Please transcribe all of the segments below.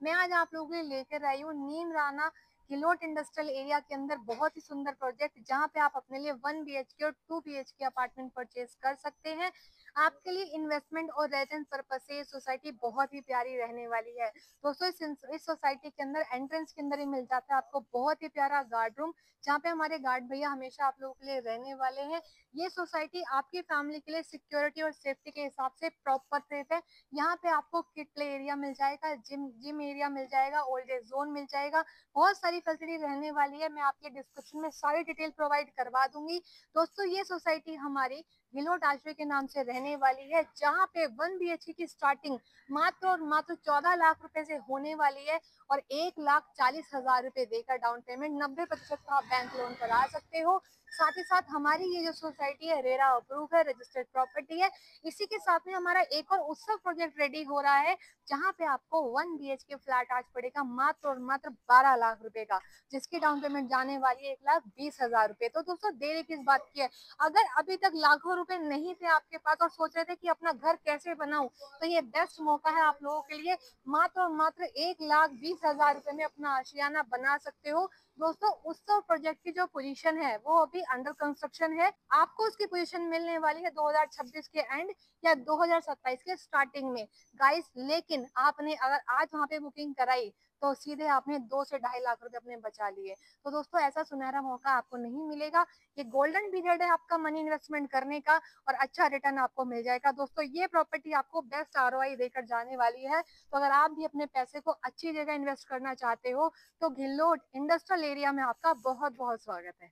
मैं आज आप लोगों के लिए लेकर आई हूँ नीम राना किलोट इंडस्ट्रियल एरिया के अंदर बहुत ही सुंदर प्रोजेक्ट, जहाँ पे आप अपने लिए 1 BHK और 2 BHK अपार्टमेंट परचेज कर सकते हैं। आपके लिए इन्वेस्टमेंट और रेजिडेंस पर्पज से ये सोसाइटी बहुत ही प्यारी रहने वाली है। दोस्तों इस सोसाइटी के अंदर एंट्रेंस के अंदर ही मिल जाता है आपको बहुत ही प्यारा गार्ड रूम, जहाँ पे हमारे गार्ड भैया हमेशा आप लोगों के लिए रहने वाले हैं। ये सोसाइटी आपकी फैमिली के लिए सिक्योरिटी और सेफ्टी के हिसाब से प्रॉपर सेफ है। यहाँ पे आपको किड प्ले एरिया मिल जाएगा, जिम एरिया मिल जाएगा, ओल्ड एज जोन मिल जाएगा, बहुत सारी फैसिलिटी रहने वाली है। मैं आपके डिस्क्रिप्शन में सारी डिटेल प्रोवाइड करवा दूंगी। दोस्तों ये सोसाइटी हमारी गिलोट आश्रय के नाम से रहने वाली है, जहाँ पे 1 BHK की स्टार्टिंग मात्र और मात्र 14 लाख रुपए से होने वाली है और 1,40,000 रुपए देकर डाउन पेमेंट 90% का आप बैंक लोन करा सकते हो। साथ ही साथ हमारी ये जो सोसाइटी है रेरा अप्रूव है, रजिस्टर्ड प्रॉपर्टी है। इसी के साथ में हमारा एक और उत्सव प्रोजेक्ट रेडी हो रहा है, जहाँ पे आपको 1 BHK फ्लैट आज पड़ेगा मात्र और मात्र 12 लाख रुपए का, जिसकी डाउन पेमेंट जाने वाली है 1,20,000 रुपए। तो दोस्तों देरी किस बात की है? अगर अभी तक लाखों रुपए नहीं थे आपके पास और सोच रहे थे कि अपना घर कैसे बनाऊं, तो ये बेस्ट मौका है आप लोगों के लिए। मात्र और मात्र 1,20,000 रुपए में अपना आशियाना बना सकते हो। दोस्तों उत्सव प्रोजेक्ट की जो पोजीशन है वो अभी अंडर कंस्ट्रक्शन है। आपको उसकी पोजीशन मिलने वाली है 2026 के एंड या 2027 के स्टार्टिंग में गाइस। लेकिन आपने अगर आज वहां पे बुकिंग कराई तो सीधे आपने 2 से 2.5 लाख रुपए अपने बचा लिए। तो दोस्तों ऐसा सुनहरा मौका आपको नहीं मिलेगा। ये गोल्डन पीरियड है आपका मनी इन्वेस्टमेंट करने का और अच्छा रिटर्न आपको मिल जाएगा। दोस्तों ये प्रॉपर्टी आपको बेस्ट ROI देकर जाने वाली है। तो अगर आप भी अपने पैसे को अच्छी जगह इन्वेस्ट करना चाहते हो तो गिलोट इंडस्ट्रियल एरिया में आपका बहुत बहुत स्वागत है।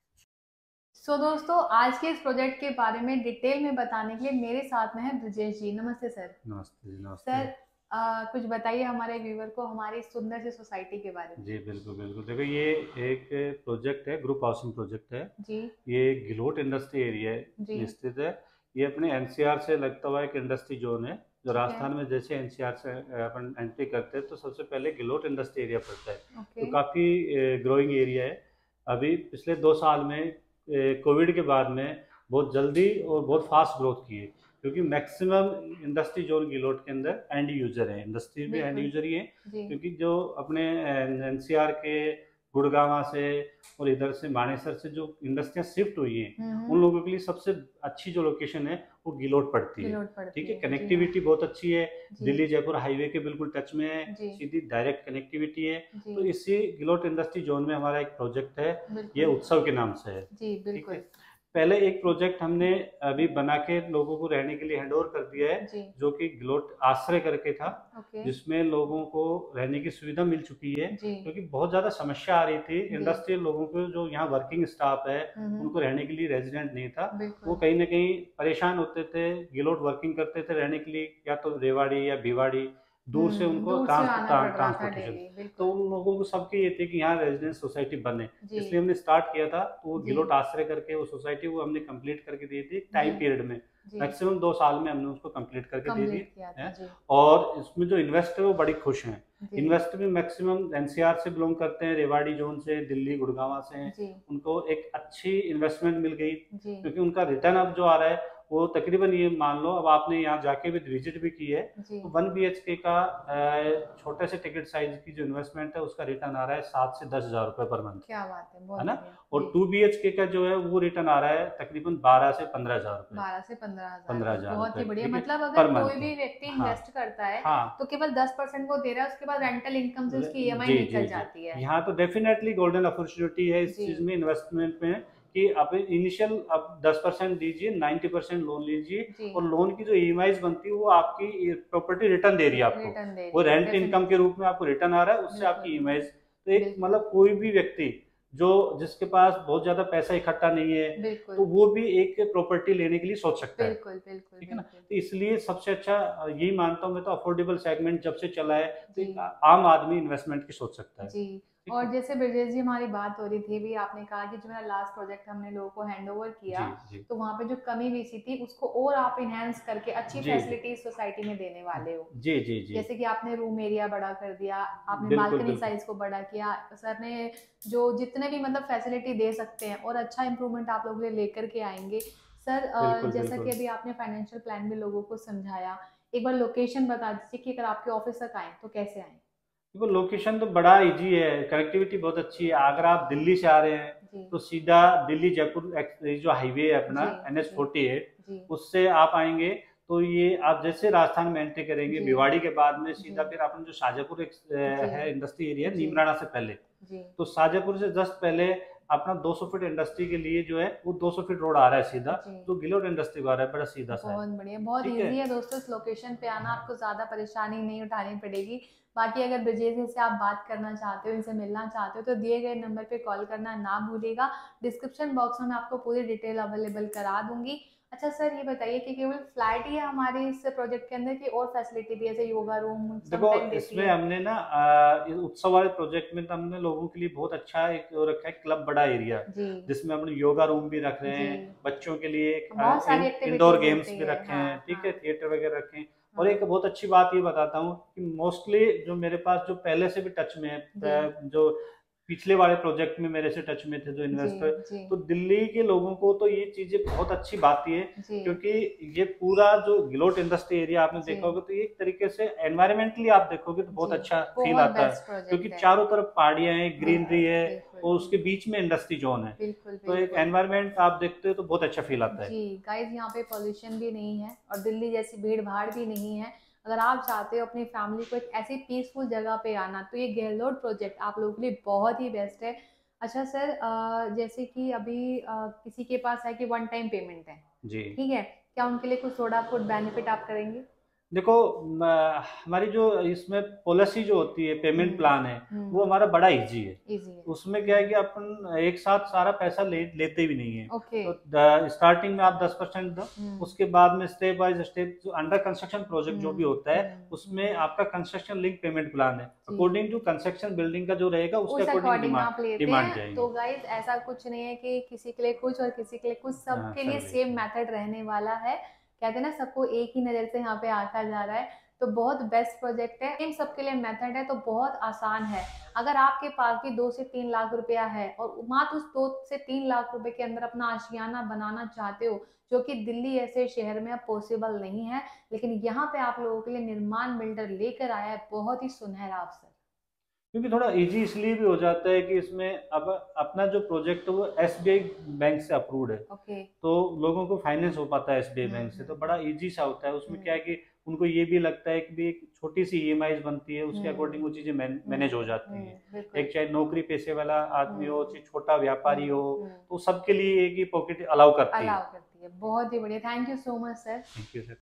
दोस्तों आज के इस प्रोजेक्ट के बारे में डिटेल में बताने के लिए मेरे साथ में है ब्रजेश जी। नमस्ते सर। नमस्ते जी। नमस्ते सर कुछ बताइए हमारे व्यूवर को हमारी सुंदर सी सोसाइटी के बारे में। जी, बिल्कुल बिल्कुल। देखो ये एक प्रोजेक्ट है, ग्रुप हाउसिंग प्रोजेक्ट है। जी ये गिलोट इंडस्ट्री एरिया जी स्थित है। ये अपने NCR से लगता हुआ एक इंडस्ट्री जोन है। जो ठीक है। राजस्थान में जैसे NCR से अपन एंट्री करते हैं तो सबसे पहले गिलोट इंडस्ट्री एरिया पड़ता है। तो ओके काफ़ी ग्रोइंग एरिया है। अभी पिछले 2 साल में कोविड के बाद में बहुत जल्दी और बहुत फास्ट ग्रोथ की है, क्योंकि मैक्सिमम इंडस्ट्री जोन गिलोट के अंदर एंड यूजर है। इंडस्ट्री भी एंड बिल्कुल यूजर ही है, जी क्योंकि जो अपने NCR के गुड़गांव से और इधर से मानेसर से जो इंडस्ट्रियाँ शिफ्ट हुई हैं, उन लोगों के लिए सबसे अच्छी जो लोकेशन है वो गिलोट पड़ती है। गिलोट पड़ती ठीक है, है जी हाँ कनेक्टिविटी बहुत अच्छी है। जी दिल्ली जयपुर हाईवे के बिल्कुल टच में है, जी सीधी डायरेक्ट कनेक्टिविटी है। जी तो इसी गिलोट इंडस्ट्री जोन में हमारा एक प्रोजेक्ट है, ये बिल्कुल उत्सव के नाम से है। जी ठीक है। बिल्कुल पहले एक प्रोजेक्ट हमने अभी बना के लोगों को रहने के लिए हैंड ओवर कर दिया है, जी जो कि गिलोट आश्रय करके था, ओके जिसमें लोगों को रहने की सुविधा मिल चुकी है। जी क्योंकि बहुत ज़्यादा समस्या आ रही थी जी इंडस्ट्रियल लोगों को, जो यहाँ वर्किंग स्टाफ है हम्म उनको रहने के लिए रेजिडेंट नहीं था। वो बिल्कुल कहीं ना कहीं परेशान होते थे, गिलोट वर्किंग करते थे रहने के लिए, या तो रेवाड़ी या भिवाड़ी दूर से उनको दूर से आना पड़ रहा था ट्रांसपोर्टेशन। डेली तो बिल्कुल उन लोगों को सबके ये थे कि यहाँ रेजिडेंस सोसाइटी बने, जी इसलिए हमने स्टार्ट किया था। तो वो जी गिलोट आश्रय करके वो सोसाइटी वो हमने कंप्लीट करके दी थी जी टाइम पीरियड में। जी मैक्सिमम 2 साल में हमने उसको कंप्लीट करके दे दी कंप्लीट किया था है। जी और इसमें जो इन्वेस्टर है वो बड़ी खुश हैं। जी इन्वेस्टर भी मैक्सिमम NCR से बिलोंग करते हैं, रेवाड़ी जोन से, दिल्ली गुड़गांव से हैं। जी उनको एक अच्छी इन्वेस्टमेंट मिल गई, जी क्योंकि उनका रिटर्न अब जो आ रहा है वो तकरीबन, ये मान लो, अब आपने यहाँ जाके भी विजिट भी की है, जी तो 1 BHK का छोटे से टिकट साइज की जो इन्वेस्टमेंट है उसका रिटर्न आ रहा है 7 से 10 हज़ार रुपए पर मंथ, क्या बात है, बहुत है ना। बढ़िया और जी 2 BHK का जो है वो रिटर्न आ रहा है तकरीबन 12 से 15 हज़ार रुपए। 12 से 15 हजार पंद्रह रुपए हजार बहुत ही रुपए बढ़िया। ठीक है, मतलब अगर पर कोई मंथ। भी व्यक्ति हाँ इन्वेस्ट करता है हाँ। तो केवल 10% वो दे रहा है, उसके बाद रेंटल इनकम से उसकी EMI जी जी निकल जी। जाती है। यहाँ तो डेफिनेटली गोल्डन अपॉर्चुनिटी है इस जी चीज में, इन्वेस्टमेंट में, कि आप इनिशियल अब 10% दीजिए, 90% लोन लीजिए, जी और लोन की जो EMIs बनती है वो आपकी प्रॉपर्टी रिटर्न दे रही है आपको। रिटर्न दे वो रही है रेंट इनकम के डेफिनेटली रूप में आपको रिटर्न आ रहा है, उससे बिल्कुल आपकी EMIs। तो एक बिल्कुल मतलब कोई भी व्यक्ति जो जिसके पास बहुत ज्यादा पैसा इकट्ठा नहीं है, बिल्कुल तो वो भी एक प्रॉपर्टी लेने के लिए सोच सकता है। बिल्कुल बिल्कुल ठीक है ना। बिल्कुल तो इसलिए सबसे अच्छा यही मानता हूँ मैं, तो अफोर्डेबल सेगमेंट जब से चला है तो जी एक आम आदमी इन्वेस्टमेंट की सोच सकता है। जी। ठीक और है। जैसे ब्रजेश जी हमारी बात हो रही थी भी, आपने कहा कि जो मेरा लास्ट प्रोजेक्ट हमने लोगों को हैंड ओवर किया जी जी तो वहाँ पे जो कमी भी सी थी उसको और आप इनहेंस करके अच्छी जी फैसिलिटीज सोसाइटी में देने वाले हो। जी जी जी। जैसे कि आपने रूम एरिया बड़ा कर दिया, आपने बिल्कुल बालकनी बिल्कुल साइज को बड़ा किया, सर ने जो जितने भी मतलब फैसिलिटी दे सकते हैं और अच्छा इंप्रूवमेंट आप लोगों के लिए लेकर के आएंगे। सर बिल्कुल जैसा कि बिल्कुल। अभी आपने फाइनेंशियल प्लान भी लोगों को समझाया, एक बार लोकेशन बता दीजिए कि अगर आपके ऑफिस तक आए तो कैसे आए। देखो लोकेशन तो बड़ा इजी है, कनेक्टिविटी बहुत अच्छी है। अगर आप दिल्ली से आ रहे हैं जी तो सीधा दिल्ली जयपुर जो हाईवे है अपना जी जी NH48, जी उससे आप आएंगे तो ये आप जैसे राजस्थान में एंट्री करेंगे जी भिवाड़ी के बाद में जी सीधा फिर अपन जो शाजापुर जी है इंडस्ट्री एरिया जी नीमराना से पहले, जी तो शाजापुर से जस्ट पहले अपना 200 फीट इंडस्ट्री के लिए जो है वो 200 फीट रोड आ रहा है सीधा, जी जो गिलोट इंडस्ट्री को आ रहा है, बड़ा सीधा सा है। बहुत बढ़िया, बहुत ठीक है। इजी है दोस्तों इस लोकेशन पे आना, आपको ज़्यादा परेशानी नहीं उठानी पड़ेगी। बाकी अगर ब्रजेश जी से आप बात करना चाहते हो, इनसे मिलना चाहते हो, तो दिए गए नंबर पे कॉल करना ना भूलिएगा। डिस्क्रिप्शन बॉक्स में मैं आपको पूरी डिटेल अवेलेबल करा दूंगी। अच्छा सर, ये बताइए कि केवल फ्लैट ही है हमारे इस प्रोजेक्ट के अंदर की और फैसिलिटी भी है, जैसे योगा रूम देखो समटाइम देती इसमें है? हमने ना इस उत्सव वाले प्रोजेक्ट में तो हमने लोगों के लिए बहुत अच्छा एक वो रखा है क्लब बड़ा एरिया, जी जिसमें हमने योगा रूम भी रख रहे जी, हैं, बच्चों के लिए बहुत सारी इंडोर एक्टिविटीज गेम्स होती भी है। रखे हाँ हैं, ठीक है, हाँ थिएटर वगैरह रखे हैं। और हाँ एक बहुत अच्छी बात ये बताता हूँ कि मोस्टली जो मेरे पास जो पहले से भी टच में है, जी जो पिछले वाले प्रोजेक्ट में मेरे से टच में थे जो जी इन्वेस्टर, जी तो दिल्ली के लोगों को तो ये चीजें बहुत अच्छी बात है, जी क्योंकि ये पूरा जो गिलोट इंडस्ट्री एरिया आपने जी देखा होगा तो ये एक तरीके से एनवायरमेंटली आप देखोगे तो बहुत जी, अच्छा फील बहुत आता है, बेस्ट क्योंकि प्रोजेक्ट है। चारों तरफ पहाड़ियां हैं, बिल्कुल ग्रीनरी है, बिल्कुल और उसके बिल्कुल बीच में इंडस्ट्री जोन है, बिल्कुल तो एक बिल्कुल। एनवायरमेंट आप देखते हो तो बहुत अच्छा फील आता है। जी गाइस, यहाँ पे पॉल्यूशन भी नहीं है और दिल्ली जैसी भीड़ भाड़ भी नहीं है। अगर आप चाहते हो अपनी फैमिली को एक ऐसी पीसफुल जगह पे आना, तो ये गहलोत प्रोजेक्ट आप लोगों के लिए बहुत ही बेस्ट है। अच्छा सर, जैसे कि अभी किसी के पास है कि वन टाइम पेमेंट है, जी ठीक है, क्या उनके लिए कुछ थोड़ा बहुत बेनिफिट आप करेंगे? देखो, हमारी जो इसमें पॉलिसी जो होती है, पेमेंट प्लान है, वो हम्म, हमारा बड़ा इजी है। इजी है। उसमें क्या है कि अपन एक साथ सारा पैसा लेते भी नहीं है। ओके। तो स्टार्टिंग में आप 10% दो, हम्म उसके बाद में स्टेप बाय स्टेप जो अंडर कंस्ट्रक्शन प्रोजेक्ट जो भी होता है उसमें हम्म। आपका कंस्ट्रक्शन लिंक पेमेंट प्लान है, जी, अकॉर्डिंग टू कंस्ट्रक्शन बिल्डिंग का जो रहेगा उसके उस अकॉर्डिंग अकॉर्डिंग डिमांड आप लेते डिमांड हैं। तो जाएंगे। गाइस, ऐसा कुछ नहीं है कि किसी के लिए कुछ और किसी के लिए कुछ, हाँ सबके लिए सर, सेम मेथड रहने वाला है। कहते हैं ना, सबको एक ही नज़र से यहाँ पे आका जा रहा है। तो बहुत बेस्ट प्रोजेक्ट है, सेम सबके लिए मेथड है, तो बहुत आसान है। अगर आपके पास भी 2 से 3 लाख रुपया है और मात्र उस 2 से 3 लाख रुपए के अंदर अपना आशियाना बनाना चाहते हो, जो कि दिल्ली ऐसे शहर में अब पॉसिबल नहीं है, लेकिन यहाँ पे आप लोगों के लिए निर्माण बिल्डर लेकर आया है बहुत ही सुनहरा अवसर। क्योंकि थोड़ा इजी इसलिए भी हो जाता है कि इसमें अब अपना जो प्रोजेक्ट है वो SBI बैंक से अप्रूव्ड है, ओके। तो लोगों को फाइनेंस हो पाता है SBI बैंक से, तो बड़ा हम्म इजी सा होता है। उसमें क्या हम्म है कि उनको ये भी लगता है कि भी एक छोटी सी EMI बनती है, उसके हम्म अकॉर्डिंग वो चीज़ें मैनेज हो जाती हैं। बिल्कुल। एक चाहे नौकरी पेशे वाला आदमी हो, चाहे छोटा व्यापारी हो, हम्म। तो सबके लिए एक ही पॉकेट अलाउ करती है। अलाउ करती है, बहुत ही बढ़िया। Thank you so much sir. Thank you sir.